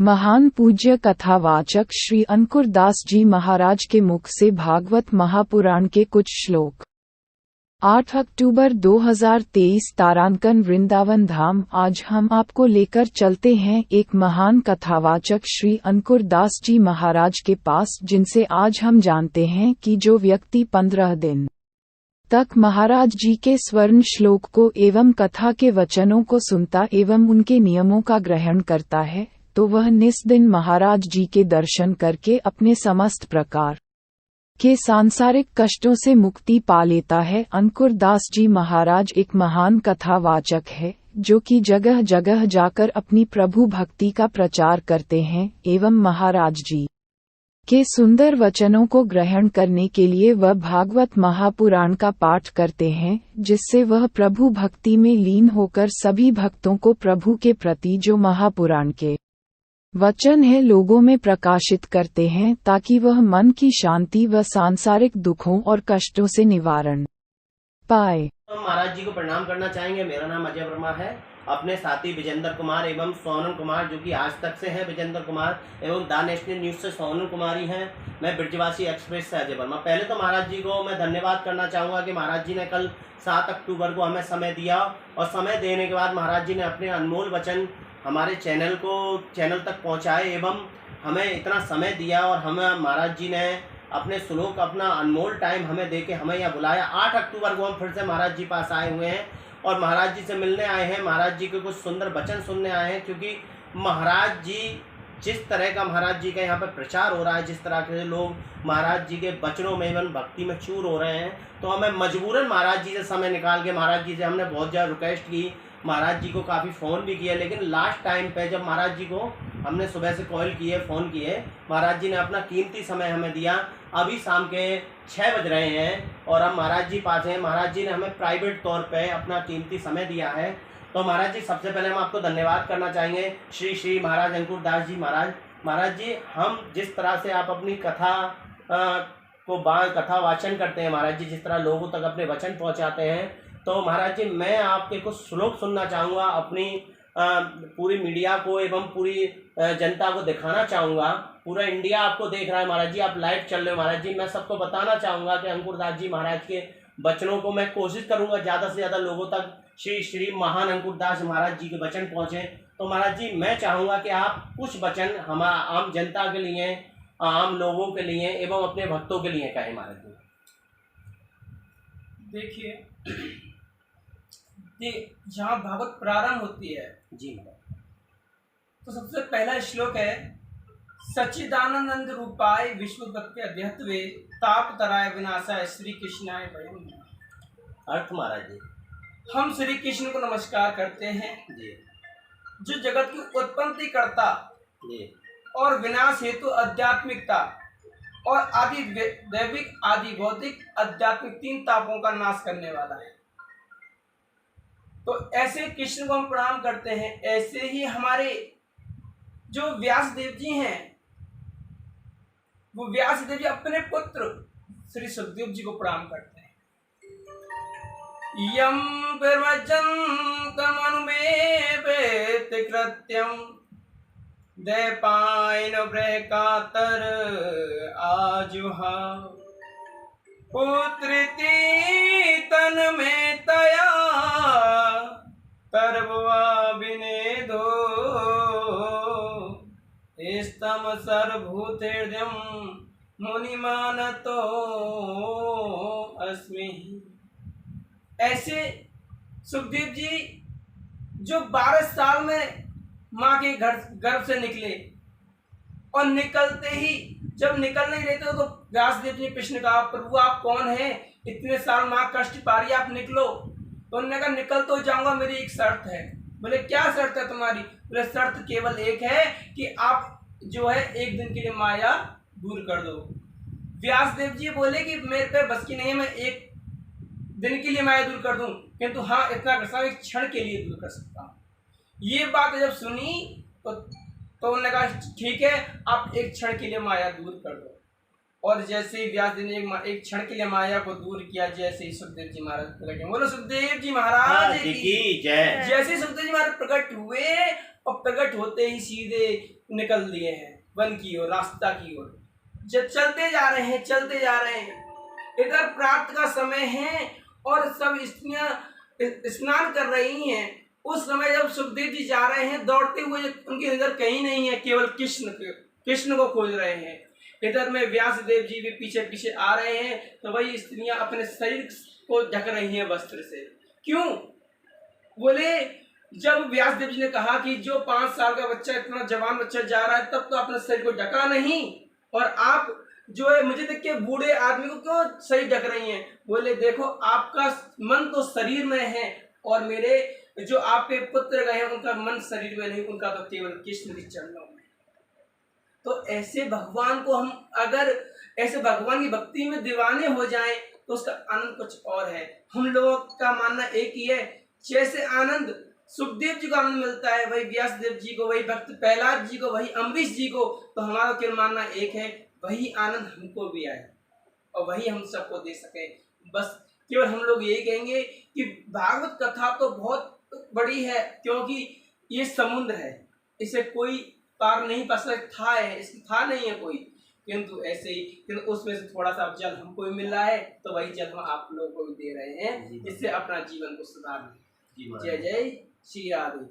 महान पूज्य कथावाचक श्री अंकुर दास जी महाराज के मुख से भागवत महापुराण के कुछ श्लोक। 8 अक्टूबर 2023 तारांकन वृंदावन धाम। आज हम आपको लेकर चलते हैं एक महान कथावाचक श्री अंकुर दास जी महाराज के पास, जिनसे आज हम जानते हैं कि जो व्यक्ति 15 दिन तक महाराज जी के स्वर्ण श्लोक को एवं कथा के वचनों को सुनता एवं उनके नियमों का ग्रहण करता है, तो वह निस्दिन महाराज जी के दर्शन करके अपने समस्त प्रकार के सांसारिक कष्टों से मुक्ति पा लेता है। अंकुर दास जी महाराज एक महान कथावाचक है, जो कि जगह जगह जाकर अपनी प्रभु भक्ति का प्रचार करते हैं एवं महाराज जी के सुंदर वचनों को ग्रहण करने के लिए वह भागवत महापुराण का पाठ करते हैं, जिससे वह प्रभु भक्ति में लीन होकर सभी भक्तों को प्रभु के प्रति जो महापुराण के वचन है लोगों में प्रकाशित करते हैं, ताकि वह मन की शांति व सांसारिक दुखों और कष्टों से निवारण पाए। हम महाराज जी को प्रणाम करना चाहेंगे। मेरा नाम अजय वर्मा है। अपने साथी विजेंद्र कुमार एवं सोनम कुमार, जो कि आज तक से हैं विजेंद्र कुमार, एवं द नेशनल न्यूज़ से सोनम कुमारी हैं। मैं ब्रजवासी एक्सप्रेस से अजय वर्मा। पहले तो महाराज जी को मैं धन्यवाद करना चाहूँगा कि महाराज जी ने कल 7 अक्टूबर को हमें समय दिया, और समय देने के बाद महाराज जी ने अपने अनमोल वचन हमारे चैनल तक पहुँचाए एवं हमें इतना समय दिया, और हमें महाराज जी ने अपने श्लोक, अपना अनमोल टाइम हमें दे के हमें यहाँ बुलाया। 8 अक्टूबर को हम फिर से महाराज जी पास आए हुए हैं और महाराज जी से मिलने आए हैं, महाराज जी के कुछ सुंदर वचन सुनने आए हैं। क्योंकि महाराज जी जिस तरह का महाराज जी का यहाँ पर प्रचार हो रहा है, जिस तरह के लोग महाराज जी के वचनों में एवं भक्ति में चूर हो रहे हैं, तो हमें मजबूरन महाराज जी से समय निकाल के महाराज जी से हमने बहुत ज़्यादा रिक्वेस्ट की, महाराज जी को काफ़ी फ़ोन भी किया, लेकिन लास्ट टाइम पे जब महाराज जी को हमने सुबह से कॉल किए, फ़ोन किए, महाराज जी ने अपना कीमती समय हमें दिया। अभी शाम के 6 बज रहे हैं और हम महाराज जी पास हैं। महाराज जी ने हमें प्राइवेट तौर पे अपना कीमती समय दिया है। तो महाराज जी, सबसे पहले हम आपको धन्यवाद करना चाहेंगे। श्री श्री महाराज अंकुर दास जी महाराज। महाराज जी, हम जिस तरह से आप अपनी कथा वाचन करते हैं महाराज जी, जिस तरह लोगों तक अपने वचन पहुँचाते हैं, तो महाराज जी मैं आपके कुछ श्लोक सुनना चाहूँगा, अपनी पूरी मीडिया को एवं पूरी जनता को दिखाना चाहूँगा। पूरा इंडिया आपको देख रहा है महाराज जी, आप लाइव चल रहे हो महाराज जी। मैं सबको बताना चाहूँगा कि अंकुर दास जी महाराज के वचनों को मैं कोशिश करूँगा ज़्यादा से ज़्यादा लोगों तक श्री श्री महान अंकुर दास महाराज जी के वचन पहुँचे। तो महाराज जी, मैं चाहूँगा कि आप कुछ वचन हम आम जनता के लिए, आम लोगों के लिए एवं अपने भक्तों के लिए कहें महाराज जी। देखिए, जहाँ भागवत प्रारंभ होती है जी, तो सबसे पहला श्लोक है, सच्चिदानंद रूपाय विश्वोत्पत्ति अध्यत्वे तापतराय विनाशाय श्री कृष्णाय वयम्। अर्थ महाराज जी, हम श्री कृष्ण को नमस्कार करते हैं जी, जो जगत की उत्पत्ति करता जी और विनाश हेतु आध्यात्मिकता और आदि दैविक आदि भौतिक आध्यात्मिक 3 तापों का नाश करने वाला है। तो ऐसे कृष्ण को हम प्रणाम करते हैं। ऐसे ही हमारे जो व्यास देव जी हैं, वो व्यास देव जी अपने पुत्र श्री सुखदेव जी को प्रणाम करते हैं। यम प्रवचन्तमनुमेवेत कृत्यम दैपायन ब्रहकातर आजुहा पुत्रिति तन में तया तरबवा विनेदो स्तम सर्वभूतेर्यम मुनिमानतो अस्मि। ऐसे सुखदेव जी जो 12 साल में माँ के गर्भ से निकले, और निकलते ही जब निकल नहीं रहे थे तो व्यासदेव जी ने कृष्ण कहा, प्रभु आप कौन हैं, इतने साल माँ कष्ट पा रही है, आप निकलो। तो उन्होंने कहा, निकल तो जाऊंगा, मेरी एक शर्त है। बोले क्या शर्त है तुम्हारी? बोले शर्त केवल एक है कि आप जो है 1 दिन के लिए माया दूर कर दो। व्यासदेव जी बोले कि मेरे पे बस की नहीं है, मैं 1 दिन के लिए माया दूर कर दूं, किंतु हाँ इतना कर सकता हूँ, 1 क्षण के लिए दूर कर सकता हूँ। ये बात जब सुनी तो उन्होंने कहा ठीक है, आप 1 क्षण के लिए माया दूर कर दो। और जैसे ही व्यासदेव ने 1 क्षण के लिए माया को दूर किया, जैसे ही सुखदेव जी महाराज प्रकट, बोलो सुखदेव जी महाराज की जय। जैसे सुखदेव जी महाराज प्रकट हुए, और प्रकट होते ही सीधे निकल लिए हैं वन की ओर, रास्ता की ओर। जब चलते जा रहे हैं, चलते जा रहे हैं, इधर प्रातः का समय है और सब स्त्रियां स्नान कर रही हैं। उस समय जब सुखदेव जी जा रहे हैं दौड़ते हुए, उनकी नजर कहीं नहीं है, केवल कृष्ण को खोज रहे हैं। इधर में व्यास देव जी भी पीछे पीछे आ रहे हैं, तो वही स्त्रियां अपने शरीर को ढक रही हैं वस्त्र से। क्यों? बोले जब व्यास देव जी ने कहा कि जो 5 साल का बच्चा, इतना जवान बच्चा जा रहा है, तब तो अपने शरीर को ढका नहीं, और आप जो है मुझे देख के बूढ़े आदमी को क्यों शरीर ढक रही हैं? बोले देखो आपका मन तो शरीर में है, और मेरे जो आपके पुत्र गए हैं उनका मन शरीर में नहीं, उनका तो केवल कृष्ण के चरणों में। तो ऐसे भगवान को हम अगर ऐसे भगवान की भक्ति में दीवाने हो जाएं तो उसका आनंद कुछ और है। हम लोगों का मानना एक ही है, जैसे आनंद सुखदेव जी को आनंद मिलता है, वही व्यास देव जी को, वही भक्त प्रहलाद जी को, वही अम्बरीश जी को, तो हमारा केवल मानना एक है, वही आनंद हमको भी आए और वही हम सबको दे सके। बस केवल हम लोग यही कहेंगे कि भागवत कथा तो बहुत बड़ी है, क्योंकि ये समुद्र है, इसे कोई पार नहीं पा सकता है, इसकी था नहीं है कोई, किंतु ऐसे ही किंतु उसमें से थोड़ा सा जल हमको भी मिल रहा है, तो वही जल हम आप लोगों को भी दे रहे हैं, इससे अपना जीवन को सुधार लें। जय जय श्री राधे।